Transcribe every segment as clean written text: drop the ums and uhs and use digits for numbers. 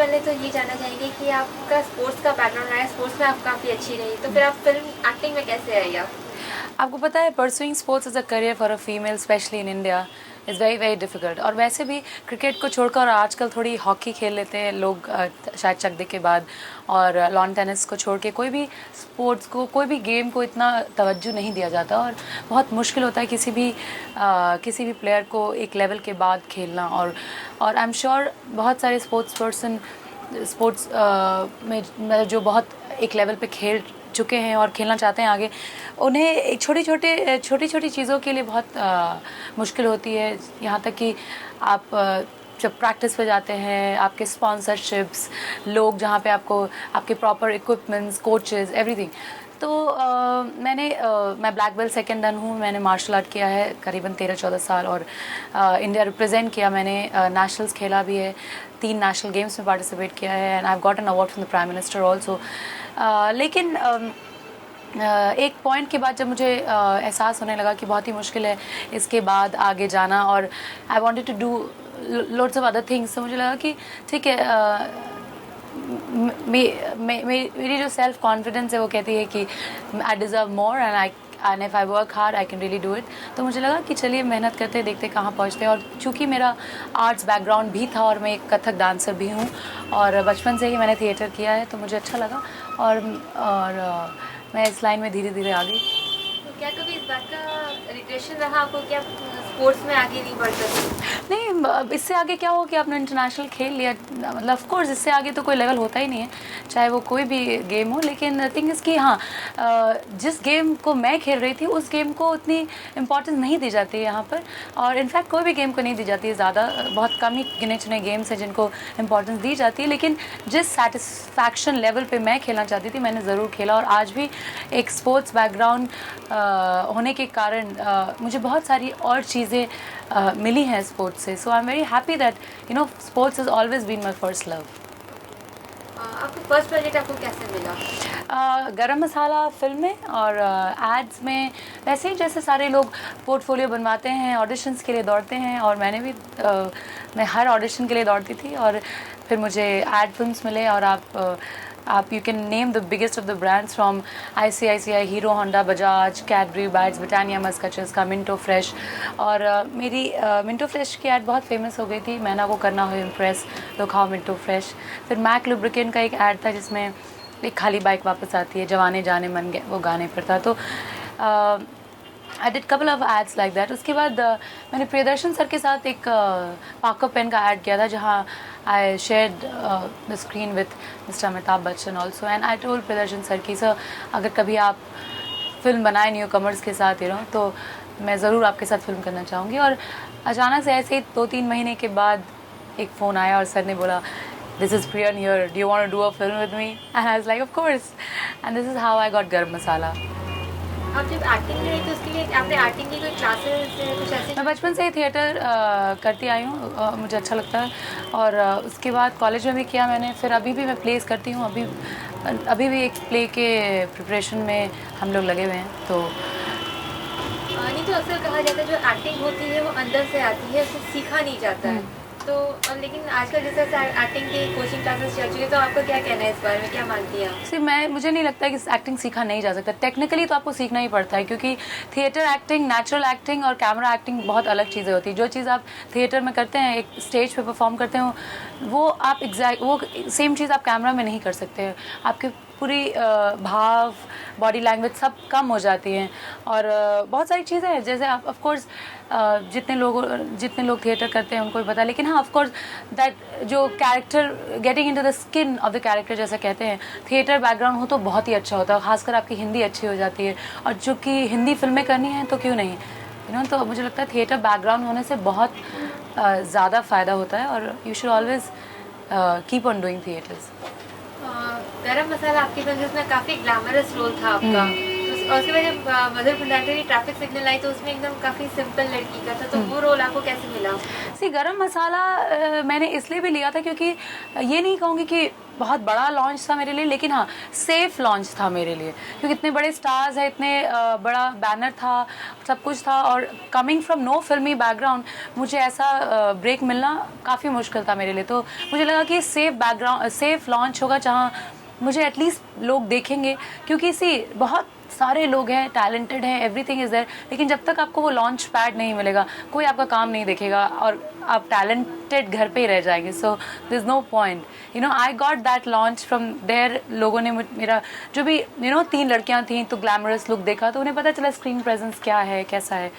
पहले तो ये जानना चाहेंगे कि आपका स्पोर्ट्स का बैकग्राउंड रहा है, स्पोर्ट्स में आप काफ़ी अच्छी रही, तो फिर आप फिल्म एक्टिंग में कैसे आई आप? आपको पता है pursuing sports as a career for a female specially in India is very very difficult. और वैसे भी क्रिकेट को छोड़कर आजकल थोड़ी हॉकी खेल लेते हैं लोग शायद चकदे के बाद, और लॉन टेनिस को छोड़ के कोई भी स्पोर्ट्स को, कोई भी गेम को इतना तवज्जो नहीं दिया जाता, और बहुत मुश्किल होता है किसी भी प्लेयर को एक लेवल के बाद खेलना। और आई एम श्योर बहुत सारे स्पोर्ट्स में जो बहुत एक लेवल पे खेल चुके हैं और खेलना चाहते हैं आगे, उन्हें छोटी छोटी चीज़ों के लिए बहुत मुश्किल होती है। यहाँ तक कि आप जब प्रैक्टिस पे जाते हैं, आपके स्पॉन्सरशिप्स, लोग जहाँ पे आपको आपके प्रॉपर इक्विपमेंट्स, कोचेस, एवरीथिंग। तो मैं ब्लैक बेल्ट सेकेंड डन हूँ। मैंने मार्शल आर्ट किया है करीबन 13-14 साल, और इंडिया रिप्रेजेंट किया मैंने, नेशनल्स खेला भी है, 3 नेशनल गेम्स में पार्टिसिपेट किया है, and I have got an award from the prime minister also. लेकिन एक पॉइंट के बाद जब मुझे एहसास होने लगा कि बहुत ही मुश्किल है इसके बाद आगे जाना, और I wanted to do loads of other things, तो मुझे लगा कि ठीक है, मेरी जो सेल्फ कॉन्फिडेंस है वो कहती है कि I deserve more, and if I work hard I can really do it. तो मुझे लगा कि चलिए मेहनत करते देखते कहाँ पहुँचते हैं। और चूँकि मेरा आर्ट्स बैकग्राउंड भी था और मैं एक कथक डांसर भी हूँ, और बचपन से ही मैंने थिएटर किया है, तो मुझे अच्छा लगा, और मैं इस लाइन में धीरे धीरे आ गई। तो क्या कभी इस बात का रिग्रेशन रहा आपको कि आप स्पोर्ट्स में आगे नहीं बढ़ सकते? नहीं, इससे आगे क्या हो कि आपने इंटरनेशनल खेल लिया, मतलब ऑफ कोर्स इससे आगे तो कोई लेवल होता ही नहीं है, चाहे वो कोई भी गेम हो। लेकिन थिंग इज़ कि हाँ, जिस गेम को मैं खेल रही थी उस गेम को उतनी इम्पोर्टेंस नहीं दी जाती है यहाँ पर, और इनफैक्ट कोई भी गेम को नहीं दी जाती है ज़्यादा, बहुत कम ही गिने चुने गेम्स हैं जिनको इम्पोर्टेंस दी जाती है। लेकिन जिस सेटिस्फैक्शन लेवल पर मैं खेलना चाहती थी मैंने ज़रूर खेला, और आज भी एक स्पोर्ट्स बैकग्राउंड होने के कारण मुझे बहुत सारी और चीज़ें मिली हैं स्पोर्ट्स से। So I am very happy that sports has always been my first love. आपको फर्स्ट प्रोजेक्ट आपको कैसे मिला? गरम मसाला फिल्म में और एड्स में, वैसे ही जैसे सारे लोग पोर्टफोलियो बनवाते हैं, ऑडिशंस के लिए दौड़ते हैं, और मैंने भी मैं हर ऑडिशन के लिए दौड़ती थी, और फिर मुझे एड फिल्म्स मिले। और आप you can name the biggest of the brands from ICICI, Hero, Honda, Bajaj, Cadbury, बैट्स, ब्रिटानिया, मस्कचेस का मिंटो फ्रेश। और मेरी मिंटो फ्रेश की ऐड बहुत फेमस हो गई थी, मैना को करना हो इम्प्रेस, लो खाओ मिंटो फ्रेश। फिर मैक लुब्रिकेंट का एक ऐड था जिसमें एक खाली बाइक वापस आती है, जवाने जाने मन गए, वो गाने पर था। तो I did couple of ads like that. उसके बाद मैंने प्रियदर्शन सर के साथ एक पाको पेन का ऐड किया था, जहाँ I shared the screen with mister Amitabh Bachchan also, and I told Priyadarshan sir की सर अगर कभी आप फिल्म बनाए न्यू कमर्स के साथ तो मैं ज़रूर आपके साथ फिल्म करना चाहूँगी। और अचानक से ऐसे ही 2-3 महीने के बाद एक फ़ोन आया और सर ने बोला, "This is Priyan here. Do you want to do a film with me?" And I was like, "Of course." And this is how I got Garam Masala. आप जब एक्टिंग कर रही थी उसके लिए आपने एक्टिंग की कोई क्लासेस कुछ ऐसे? मैं बचपन से ही थिएटर करती आई हूँ, मुझे अच्छा लगता है, और उसके बाद कॉलेज में भी किया मैंने। फिर अभी भी मैं प्लेस करती हूँ, अभी भी एक प्ले के प्रिपरेशन में हम लोग लगे हुए हैं। तो नहीं, तो अक्सर कहा जाता है जो एक्टिंग होती है वो अंदर से आती है, उसे सीखा नहीं जाता है। तो लेकिन आजकल जैसे एक्टिंग की कोचिंग क्लासेस चल चुकी है, तो आपका क्या कहना है इस बारे में, क्या मानती हैं आप? मुझे नहीं लगता कि एक्टिंग सीखा नहीं जा सकता। टेक्निकली तो आपको सीखना ही पड़ता है, क्योंकि थिएटर एक्टिंग, नेचुरल एक्टिंग और कैमरा एक्टिंग बहुत अलग चीज़ें होती हैं। जो चीज़ आप थिएटर में करते हैं, एक स्टेज पे परफॉर्म करते हो, वो सेम चीज़ आप कैमरा में नहीं कर सकते हैं। आपके पूरी भाव, बॉडी लैंग्वेज सब कम हो जाती हैं, और बहुत सारी चीज़ें हैं जैसे आप ऑफ कोर्स जितने लोग थिएटर करते हैं उनको भी पता है। लेकिन हाँ, ऑफ कोर्स दैट जो character, getting into the skin of the character जैसा कहते हैं, थिएटर बैकग्राउंड हो तो बहुत ही अच्छा होता है। खासकर आपकी हिंदी अच्छी हो जाती है, और चूँकि हिंदी फिल्में करनी हैं तो क्यों नहीं, तो मुझे लगता है थिएटर बैकग्राउंड होने से बहुत ज़्यादा फ़ायदा होता है, और you should always keep on doing theatres. गरम मसाला आपकी फिल्म जिसमें काफ़ी ग्लैमरस रोल था आपका, तो और उसके बाद जब मधुर भंडारकर की ट्रैफिक सिग्नल आई तो उसमें एकदम काफ़ी सिंपल लड़की का था, तो वो रोल आपको कैसे मिला? गरम मसाला मैंने इसलिए भी लिया था क्योंकि ये नहीं कहूँगी कि बहुत बड़ा लॉन्च था मेरे लिए, लेकिन हाँ सेफ लॉन्च था मेरे लिए, क्योंकि इतने बड़े स्टार्स हैं, इतने बड़ा बैनर था, सब कुछ था, और कमिंग फ्रॉम नो फिल्मी बैकग्राउंड मुझे ऐसा ब्रेक मिलना काफ़ी मुश्किल था मेरे लिए। तो मुझे लगा कि सेफ लॉन्च होगा जहाँ मुझे एटलीस्ट लोग देखेंगे, क्योंकि बहुत सारे लोग हैं, टैलेंटेड हैं, एवरीथिंग इज़ देयर, लेकिन जब तक आपको वो लॉन्च पैड नहीं मिलेगा कोई आपका काम नहीं देखेगा और आप टैलेंटेड घर पे ही रह जाएंगे। So there is no point, I got that launch from there. लोगों ने मेरा जो भी 3 लड़कियां थीं तो ग्लैमरस लुक देखा, तो उन्हें पता चला स्क्रीन प्रेजेंस क्या है, कैसा है।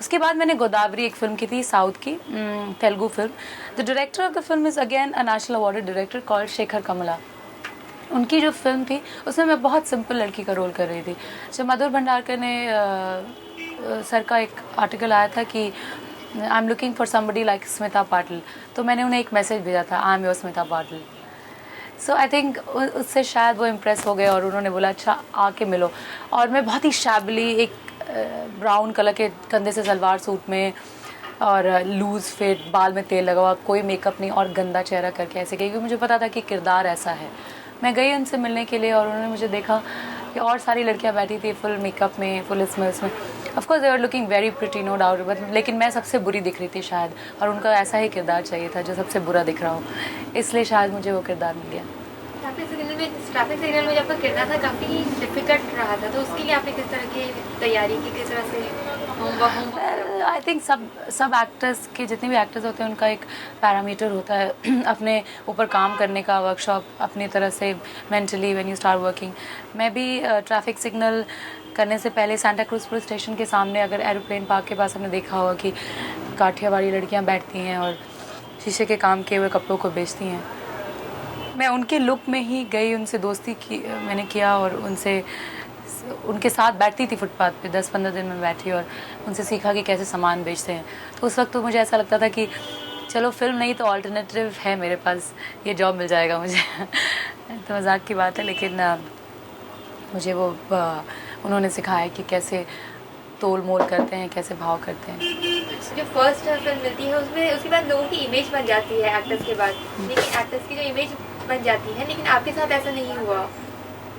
उसके बाद मैंने गोदावरी एक फ़िल्म की थी, साउथ की Telugu film. The director of the film is again a national awarded director called Shekhar Kammula. उनकी जो फिल्म थी उसमें मैं बहुत सिंपल लड़की का रोल कर रही थी। जब मधुर भंडारकर ने सर का एक आर्टिकल आया था कि I am looking for somebody like Smita Patil, तो मैंने उन्हें एक मैसेज भेजा था, I am your Smita Patil. So I think उससे शायद वो इम्प्रेस हो गए और उन्होंने बोला अच्छा आके मिलो। और मैं बहुत ही शैबली एक ब्राउन कलर के कंधे से सलवार सूट में और लूज़ फिट, बाल में तेल लगा हुआ, कोई मेकअप नहीं और गंदा चेहरा करके ऐसे गई, क्योंकि मुझे पता था कि किरदार ऐसा है। मैं गई उनसे मिलने के लिए और उन्होंने मुझे देखा कि और सारी लड़कियां बैठी थी फुल मेकअप में, फुल इसमें of course they are looking very pretty, no doubt, but लेकिन मैं सबसे बुरी दिख रही थी शायद, और उनका ऐसा ही किरदार चाहिए था जो सबसे बुरा दिख रहा हो, इसलिए शायद मुझे वो किरदार मिल गया। ट्रैफिक सिग्नल में जब आपका किरदार था काफ़ी डिफिकल्ट रहा था, तो उसके लिए आपने किस तरह की तैयारी की, किस तरह से आई थिंक सब एक्टर्स के, जितने भी एक्टर्स होते हैं उनका एक पैरामीटर होता है अपने ऊपर काम करने का, वर्कशॉप अपनी तरह से mentally when you start working. मैं भी ट्रैफिक सिग्नल करने से पहले सांता क्रूज पुलिस स्टेशन के सामने, अगर एरोप्लेन पार्क के पास हमने देखा होगा कि काठियावाड़ी लड़कियां बैठती हैं और शीशे के काम किए हुए कपड़ों को बेचती हैं, मैं उनके लुक में ही गई, उनसे दोस्ती की मैंने किया और उनके साथ बैठती थी फुटपाथ पे, 10-15 दिन में बैठी और उनसे सीखा कि कैसे सामान बेचते हैं। तो उस वक्त तो मुझे ऐसा लगता था कि चलो फिल्म नहीं तो अल्टरनेटिव है मेरे पास, ये जॉब मिल जाएगा मुझे तो मजाक की बात है, लेकिन मुझे वो उन्होंने सिखाया कि कैसे तोल मोल करते हैं, कैसे भाव करते हैं। जो फर्स्ट फिल्म मिलती है उसमें उसके बाद लोगों की इमेज बन जाती है एक्टर्स के बाद, लेकिन एक्टर्स की जो इमेज बन जाती है, लेकिन आपके साथ ऐसा नहीं हुआ।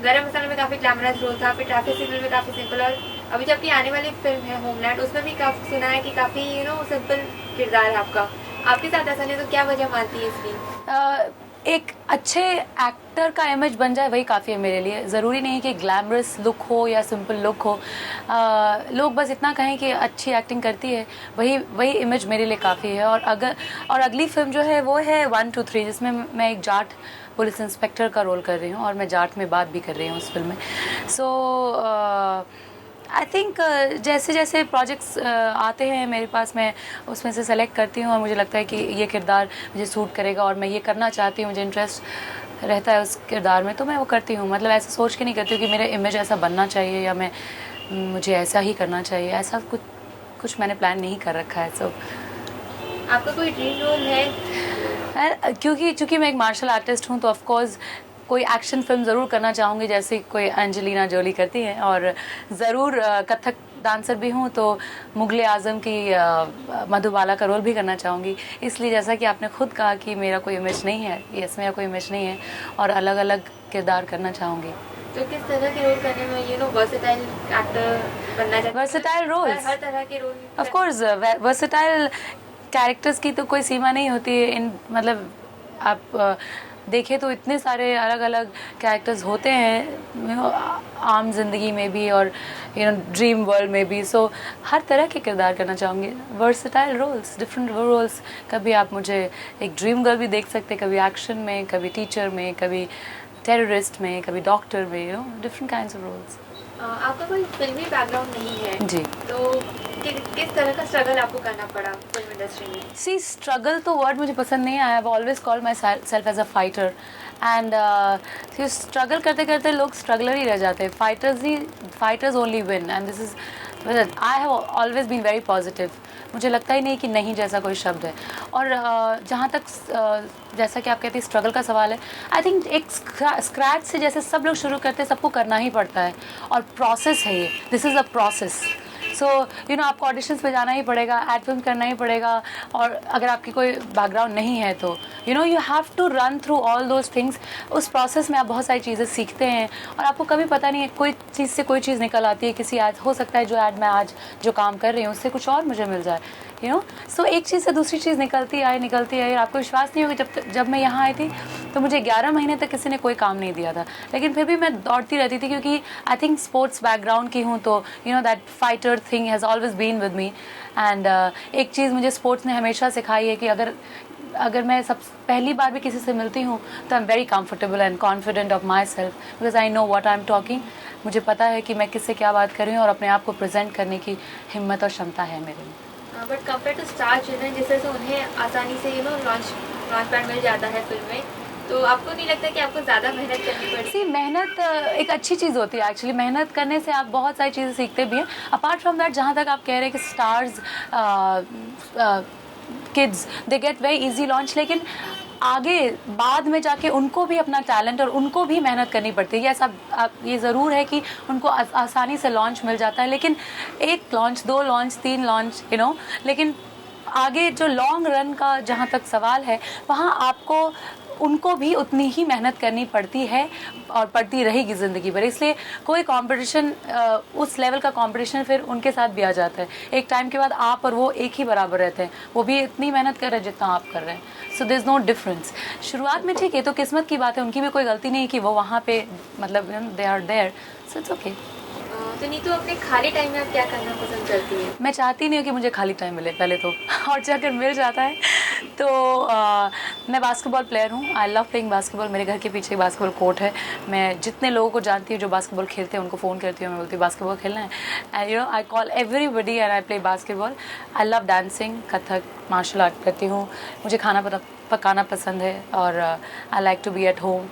गरम मसाला में काफ़ी ग्लैमरस रोल था, फिर ट्रैफिक सिग्नल में काफ़ी सिंपल, और अभी जो आपकी आने वाली फिल्म है होमलैंड, उसमें भी काफ़ी सुना है कि काफ़ी सिंपल किरदार है आपका। आपके साथ ऐसा नहीं, तो क्या वजह मानती है इसकी? एक अच्छे एक्टर का इमेज बन जाए वही काफ़ी है मेरे लिए। ज़रूरी नहीं कि ग्लैमरस लुक हो या सिंपल लुक हो, लोग बस इतना कहें कि अच्छी एक्टिंग करती है, वही इमेज मेरे लिए काफ़ी है। और अगली फिल्म जो है वो है 1, 2, 3, जिसमें मैं एक जाट पुलिस इंस्पेक्टर का रोल कर रही हूँ और मैं जाट में बात भी कर रही हूँ उस फिल्म में। सो आई थिंक जैसे जैसे प्रोजेक्ट्स आते हैं मेरे पास, मैं उसमें से सेलेक्ट करती हूँ और मुझे लगता है कि ये किरदार मुझे सूट करेगा और मैं ये करना चाहती हूँ, मुझे इंटरेस्ट रहता है उस किरदार में, तो मैं वो करती हूँ। मतलब ऐसे सोच के नहीं करती हूँ कि मेरा इमेज ऐसा बनना चाहिए या मुझे ऐसा ही करना चाहिए, ऐसा कुछ मैंने प्लान नहीं कर रखा है। सो आपका कोई ड्रीम रोल है? क्योंकि मैं एक मार्शल आर्टिस्ट हूँ, तो ऑफकोर्स कोई एक्शन फिल्म ज़रूर करना चाहूँगी जैसे कोई एंजेलिना जोली करती हैं, और ज़रूर कथक डांसर भी हूँ तो मुग़ल आज़म की मधुबाला का रोल भी करना चाहूँगी। इसलिए जैसा कि आपने खुद कहा कि मेरा कोई इमेज नहीं है, यस मेरा कोई इमेज नहीं है और अलग अलग किरदार करना चाहूँगी। तो किस तरह के रोल करने में वर्सेटाइल एक्टर बनना चाहते? वर्सेटाइल रोल्स, हर तरह के role, of course versatile characters की तो कोई सीमा नहीं होती है। मतलब आप देखें तो इतने सारे अलग अलग कैरेक्टर्स होते हैं आम जिंदगी में भी और ड्रीम वर्ल्ड में भी। सो हर तरह के किरदार करना चाहूँगी, वर्सेटाइल रोल्स, डिफरेंट रोल्स। कभी आप मुझे एक ड्रीम गर्ल भी देख सकते, कभी एक्शन में, कभी टीचर में, कभी टेररिस्ट में, कभी डॉक्टर में, डिफरेंट काइंड्स ऑफ रोल्स। आपका कोई फिल्मी बैकग्राउंड नहीं है जी, तो किस तरह का स्ट्रगल आपको करना पड़ा फिल्म इंडस्ट्री में? सी स्ट्रगल तो वर्ड मुझे पसंद नहीं है। I have always called myself as a fighter and struggle करते करते लोग स्ट्रगलर ही रह जाते हैं। Fighters only win and this is I have always been very positive. मुझे लगता ही नहीं कि नहीं जैसा कोई शब्द है. और जहाँ तक जैसा कि आप कहते हैं स्ट्रगल का सवाल है, आई थिंक एक स्क्रैच से जैसे सब लोग शुरू करते हैं, सबको करना ही पड़ता है. और प्रोसेस है ये, this is a process. So you know आपको ऑडिशंस पे जाना ही पड़ेगा, एड फिल्म करना ही पड़ेगा. और अगर आपकी कोई बैकग्राउंड नहीं है तो you know you have to run through all those things. उस प्रोसेस में आप बहुत सारी चीज़ें सीखते हैं और आपको कभी पता नहीं है कोई चीज़ से कोई चीज़ निकल आती है. किसी ऐड हो सकता है जो ऐड मैं आज जो काम कर रही हूँ उससे कुछ और मुझे मिल जाए, यू नो. सो एक चीज़ से दूसरी चीज़ निकलती आई. आपको विश्वास नहीं होगा जब मैं यहाँ आई थी तो मुझे 11 महीने तक किसी ने कोई काम नहीं दिया था, लेकिन फिर भी मैं दौड़ती रहती थी क्योंकि आई थिंक स्पोर्ट्स बैकग्राउंड की हूँ. तो you know that fighter thing has always been with me. And एक चीज़ मुझे स्पोर्ट्स ने हमेशा सिखाई है कि अगर मैं सब पहली बार भी किसी से मिलती हूँ तो आई am very comfortable and confident of my self because I know what I am talking. मुझे पता है कि मैं किससे क्या बात कर रही हूँ और अपने आप को प्रेजेंट करने की हिम्मत और क्षमता है मेरे में. But compare to star children जिस तरह से उन्हें आसानी से यू नो लॉन्च पैड मिल जाता है फिल्म में, तो आपको नहीं लगता कि आपको ज़्यादा मेहनत करनी पड़ती? सी मेहनत एक अच्छी चीज़ होती है एक्चुअली. मेहनत करने से आप बहुत सारी चीज़ें सीखते भी हैं. अपार्ट फ्रॉम दैट जहाँ तक आप कह रहे हैं कि stars kids they get very easy launch, लेकिन आगे बाद में जाके उनको भी अपना टैलेंट और उनको भी मेहनत करनी पड़ती है. यस आप ये ज़रूर है कि उनको आसानी से लॉन्च मिल जाता है, लेकिन 1 launch 2 launch 3 launch you know, लेकिन आगे जो लॉन्ग रन का जहाँ तक सवाल है वहाँ आपको उनको भी उतनी ही मेहनत करनी पड़ती है और पड़ती रहेगी ज़िंदगी भर. इसलिए कोई कंपटीशन उस लेवल का कंपटीशन फिर उनके साथ भी आ जाता है. एक टाइम के बाद आप और वो एक ही बराबर रहते हैं. वो भी इतनी मेहनत कर रहे हैं जितना आप कर रहे हैं. So there is no difference. शुरुआत में ठीक है तो किस्मत की बात है, उनकी भी कोई गलती नहीं है कि वो वहाँ पे मतलब they are there. So it's okay. तो नीतू अपने खाली टाइम में आप क्या करना पसंद करती है? मैं चाहती नहीं हूँ कि मुझे खाली टाइम मिले पहले तो और जाकर मिल जाता है. तो मैं बास्केटबॉल प्लेयर हूँ. आई लव प्लेइंग बास्केटबॉल. मेरे घर के पीछे बास्केटबॉल कोर्ट है. मैं जितने लोगों को जानती हूँ जो बास्केटबॉल खेलते हैं उनको फ़ोन करती हूँ, मैं बोलती हूँ बास्केटबॉल खेलना है. And you know I call everybody and I play basketball. I love dancing, Kathak, martial art करती हूँ. मुझे खाना पकाना पसंद है और I like to be at home.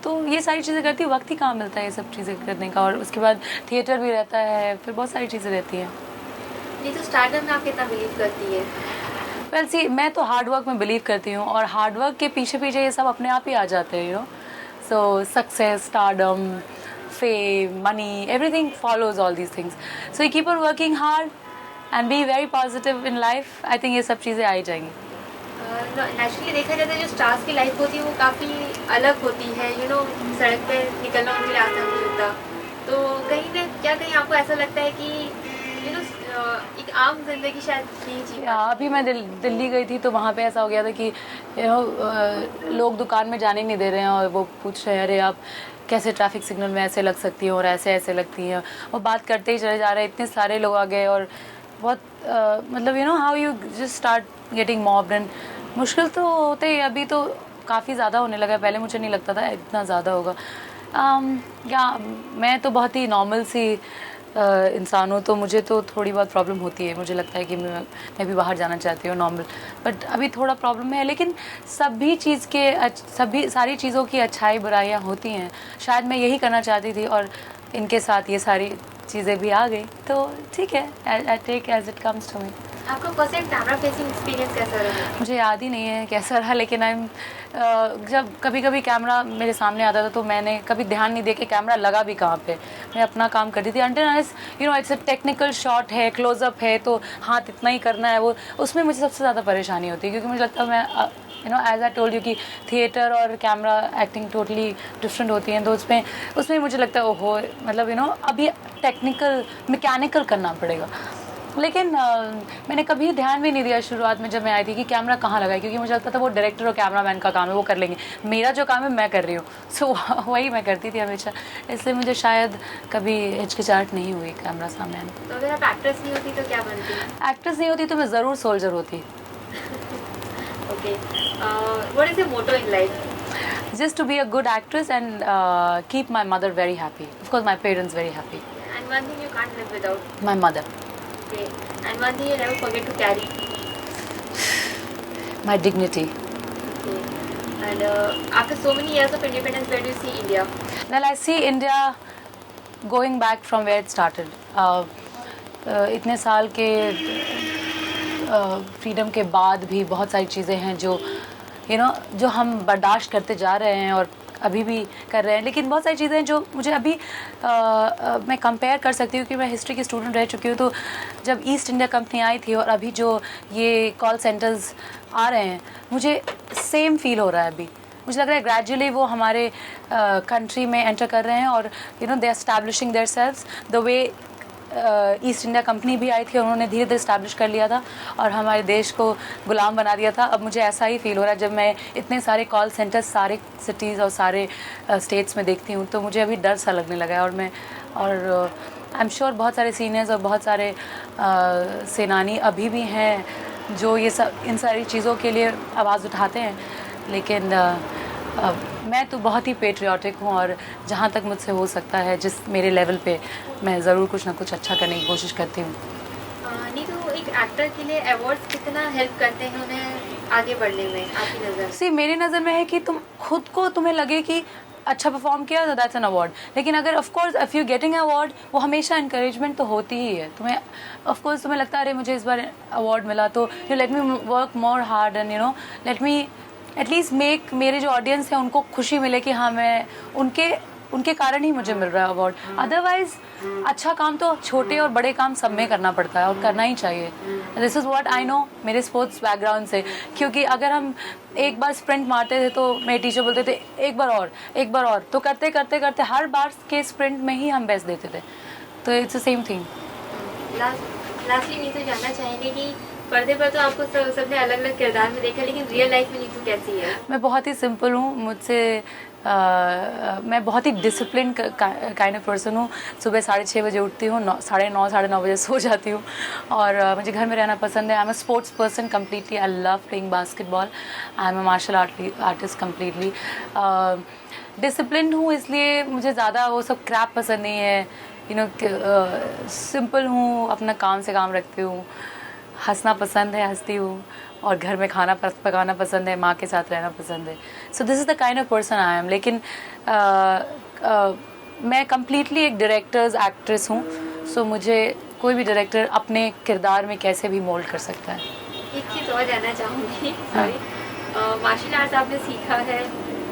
तो ये सारी चीज़ें करती हूँ. वक्त ही कहाँ मिलता है ये सब चीज़ें करने का. और उसके बाद थिएटर भी रहता है, फिर बहुत सारी चीज़ें रहती हैं. ये तो स्टार्टअप में आप कितना बिलीव करती है? वेल सी मैं तो हार्ड वर्क में बिलीव करती हूँ और हार्ड वर्क के पीछे पीछे ये सब अपने आप ही आ जाते हैं, you know. So success, stardom, fame, money, everything follows all these things. So you keep on working hard and be very positive in life. I think ये सब चीज़ें आ ही जाएंगी. नेचुरली देखा जाता है जो स्टार्स की लाइफ होती है वो काफ़ी अलग होती है. यू नो सड़क पे निकलना उनके लिए आसान नहीं होता. तो कहीं ना क्या कहीं आपको ऐसा लगता है कि यू नो एक आम जिंदगी शायद नहीं जी? अभी मैं दिल्ली गई थी तो वहाँ पे ऐसा हो गया था कि यू नो लोग दुकान में जाने नहीं दे रहे हैं और वो पूछ रहे हैं अरे आप कैसे ट्रैफिक सिग्नल में ऐसे लग सकती हैं और ऐसे ऐसे लगती हैं. वो बात करते ही चले जा रहे हैं. इतने सारे लोग आ गए और बहुत मतलब you know how you just start getting mopped. And मुश्किल तो होते ही अभी तो काफ़ी ज़्यादा होने लगा. पहले मुझे नहीं लगता था इतना ज़्यादा होगा. या मैं तो बहुत ही नॉर्मल सी इंसान हूँ तो मुझे तो थोड़ी बहुत प्रॉब्लम होती है. मुझे लगता है कि मैं भी बाहर जाना चाहती हूँ नॉर्मल. बट अभी थोड़ा प्रॉब्लम है. लेकिन सभी सारी चीज़ों की अच्छाई बुराइयाँ होती हैं. शायद मैं यही करना चाहती थी और इनके साथ ये सारी चीज़ें भी आ गई तो ठीक है. I take as it comes to me. आपका first time camera facing experience कैसा रहा? मुझे याद ही नहीं है कैसा रहा, लेकिन जब कभी कभी कैमरा मेरे सामने आता था तो मैंने कभी ध्यान नहीं दिया कि कैमरा लगा भी कहाँ पे. मैं अपना काम करती थी. Until you know it's a technical shot है, क्लोजअप है तो हाथ इतना ही करना है. वो उसमें मुझे सबसे ज़्यादा परेशानी होती है क्योंकि मुझे लगता है मैं you know as I told you कि थिएटर और कैमरा एक्टिंग टोटली डिफरेंट होती हैं. तो उसमें मुझे लगता है ओहो मतलब यू नो अभी टेक्निकल मैकेनिकल करना पड़ेगा. लेकिन मैंने कभी ध्यान भी नहीं दिया शुरुआत में जब मैं आई थी कि कैमरा कहाँ लगा है, क्योंकि मुझे लगता था वो डायरेक्टर और कैमरामैन का काम है, वो कर लेंगे. मेरा जो काम है मैं कर रही हूँ. सो वही मैं करती थी हमेशा. इसलिए मुझे शायद कभी हिचकिचाहट नहीं हुई कैमरा सामने आने. तो अगर आप एक्ट्रेस नहीं होती तो क्या बनती? एक्ट्रेस नहीं होती तो मैं ज़रूर सोल्जर होती. Okay. What is your motto in life? Just to be a good actress and keep my mother very happy. Of course, my parents very happy. And one thing you can't live without? My mother. Okay. And one thing you never forget to carry? My dignity. Okay. And after so many years of independence, where do you see India? Well, I see India going back from where it started. इतने साल के freedom के बाद भी बहुत सारी चीज़ें हैं जो जो हम बर्दाश्त करते जा रहे हैं और अभी भी कर रहे हैं, लेकिन बहुत सारी चीज़ें हैं जो मुझे अभी मैं कंपेयर कर सकती हूँ कि मैं हिस्ट्री की स्टूडेंट रह चुकी हूँ। तो जब ईस्ट इंडिया कंपनी आई थी और अभी जो ये कॉल सेंटर्स आ रहे हैं, मुझे सेम फील हो रहा है। अभी मुझे लग रहा है ग्रेजुअली वो हमारे कंट्री में एंटर कर रहे हैं और they establishing themselves the way East India Company भी आई थी और उन्होंने धीरे धीरे इस्टेब्लिश कर लिया था और हमारे देश को गुलाम बना दिया था। अब मुझे ऐसा ही फील हो रहा है जब मैं इतने सारे कॉल सेंटर्स सारे सिटीज़ और सारे स्टेट्स में देखती हूँ, तो मुझे अभी डर सा लगने लगा है। और आई एम श्योर बहुत सारे सीनियर्स और बहुत सारे सेनानी अभी भी हैं जो ये सब इन सारी चीज़ों के लिए आवाज़ उठाते हैं, लेकिन मैं तो बहुत ही पेट्रियाटिक हूँ और जहाँ तक मुझसे हो सकता है जिस मेरे लेवल पे मैं ज़रूर कुछ ना कुछ अच्छा करने की कोशिश करती हूँ। नहीं तो एक एक्टर के लिए अवार्ड्स कितना हेल्प करते हैं उन्हें आगे बढ़ने में आपकी नज़र से? मेरी नज़र में है कि तुम खुद को तुम्हें लगे कि अच्छा परफॉर्म किया तो दैट्स एन अवार्ड, लेकिन अगर of course if you getting award वो हमेशा इंकरेजमेंट तो होती ही है। तुम्हें ऑफ कोर्स तुम्हें लगता है अरे मुझे इस बार अवार्ड मिला तो let me work more hard and let me at least make मेरे जो ऑडियंस है उनको खुशी मिले कि हाँ मैं उनके कारण ही मुझे मिल रहा है अवार्ड। अदरवाइज अच्छा काम तो छोटे और बड़े काम सब में करना पड़ता है और करना ही चाहिए। This is what I know मेरे स्पोर्ट्स बैकग्राउंड से, क्योंकि अगर हम एक बार स्प्रिंट मारते थे तो मेरे टीचर बोलते थे एक बार और, तो करते करते करते हर बार के स्प्रिंट में ही हम बेस्ट देते थे। तो it's the same thing. Lastly Neetu जानना चाहेंगे कि पर्दे पर तो आपको सबने अलग अलग किरदार में देखा, लेकिन रियल लाइफ में नीतू कैसी है? मैं बहुत ही सिंपल हूँ। मैं बहुत ही डिसिप्लिन काइंड ऑफ पर्सन हूँ। सुबह 6:30 बजे उठती हूँ, 9:30 साढ़े 9 बजे सो जाती हूँ और मुझे घर में रहना पसंद है। I am a sports person completely. I love playing basketball. I am a martial artist completely. Discipline हूँ, इसलिए मुझे ज़्यादा वो सब क्रैप पसंद नहीं है। सिंपल हूँ, अपना काम से काम रखती हूँ, हंसना पसंद है, हंसती हूँ और घर में खाना पकाना पसंद है, माँ के साथ रहना पसंद है। So this is the kind of person I am. लेकिन मैं कम्प्लीटली एक डायरेक्टर्स एक्ट्रेस हूँ। सो मुझे कोई भी डायरेक्टर अपने किरदार में कैसे भी मोल्ड कर सकता है। एक चीज़ और जानना चाहूँगी, सॉरी, मार्शल आर्ट्स आपने सीखा है,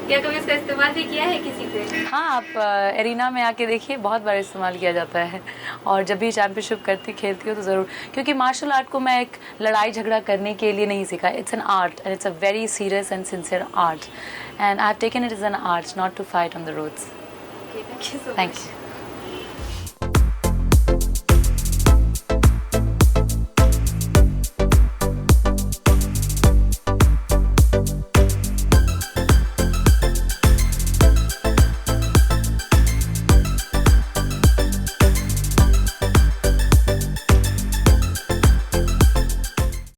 क्या कभी इसका इस्तेमाल भी किया है किसी से? हाँ, आप एरिना में आके देखिए, बहुत बार इस्तेमाल किया जाता है और जब भी चैम्पियनशिप खेलती हो तो ज़रूर, क्योंकि मार्शल आर्ट को मैं एक लड़ाई झगड़ा करने के लिए नहीं सीखा। It's an art and it's a very serious and sincere art and I have taken it as an art, not to fight on the roads. Thank you so much. Thank you.